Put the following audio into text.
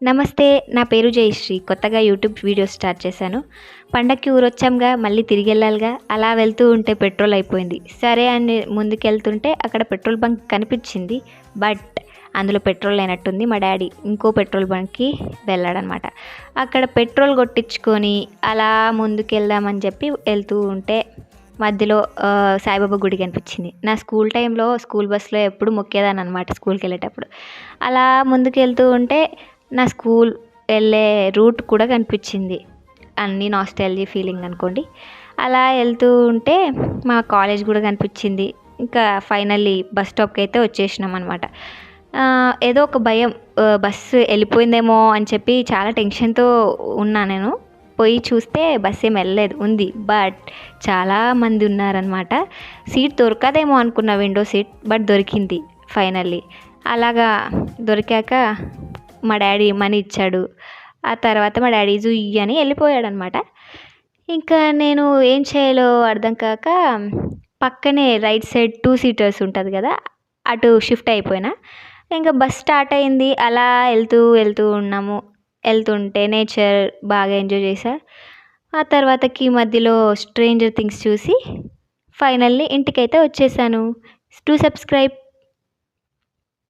నమస్తే. నా పేరు జయశ్రీ. కొత్తగా యూట్యూబ్ వీడియోస్ స్టార్ట్ చేశాను. పండక్కి ఊరొచ్చాంగా, మళ్ళీ తిరిగెళ్ళాలిగా. అలా వెళ్తూ ఉంటే పెట్రోల్ అయిపోయింది. సరే అని ముందుకెళ్తుంటే అక్కడ పెట్రోల్ బంక్ కనిపిచ్చింది. బట్ అందులో పెట్రోల్ లేనట్టుంది. మా డ్యాడీ ఇంకో పెట్రోల్ బంక్‌కి వెళ్ళాడనమాట. అక్కడ పెట్రోల్ కొట్టించుకొని అలా ముందుకెళ్దామని చెప్పి వెళ్తూ ఉంటే మధ్యలో సాయిబాబా గుడి కనిపిచ్చింది. నా స్కూల్ టైంలో స్కూల్ బస్‌లో ఎప్పుడు మొక్కేదాన్ననమాట స్కూల్‌కెళ్ళేటప్పుడు. అలా ముందుకెళ్తూ ఉంటే నా స్కూల్ వెళ్ళే రూట్ కూడా కనిపిచ్చింది. అన్నీ నాస్టాల్జియా ఫీలింగ్ అనుకోండి. అలా వెళ్తూ ఉంటే మా కాలేజ్ కూడా కనిపిచ్చింది. ఇంకా ఫైనల్లీ బస్ స్టాప్‌కైతే వచ్చేసినామనమాట. ఏదో ఒక భయం, బస్సు వెళ్ళిపోయిందేమో అని చెప్పి చాలా టెన్షన్‌తో ఉన్నా నేను. పోయి చూస్తే బస్ ఏమి వెళ్ళలేదు, ఉంది. బట్ చాలామంది ఉన్నారనమాట. సీట్ దొరకదేమో అనుకున్న, విండో సీట్. బట్ దొరికింది ఫైనల్లీ. అలాగా దొరికాక మా డ్యాడీ మనీ ఇచ్చాడు. ఆ తర్వాత మా డ్యాడీ జుయ్ అని వెళ్ళిపోయాడనమాట. ఇంకా నేను ఏం చేయాలో అర్థం కాక పక్కనే రైట్ సైడ్ 2 సీటర్స్ ఉంటుంది కదా, అటు షిఫ్ట్ అయిపోయినా. ఇంకా బస్ స్టార్ట్ అయింది. అలా వెళ్తూ ఉన్నాము. వెళ్తుంటే నేచర్ బాగా ఎంజాయ్ చేశా. ఆ తర్వాతకి మధ్యలో స్ట్రేంజర్ థింగ్స్ చూసి ఫైనల్లీ ఇంటికైతే వచ్చేసాను. To subscribe.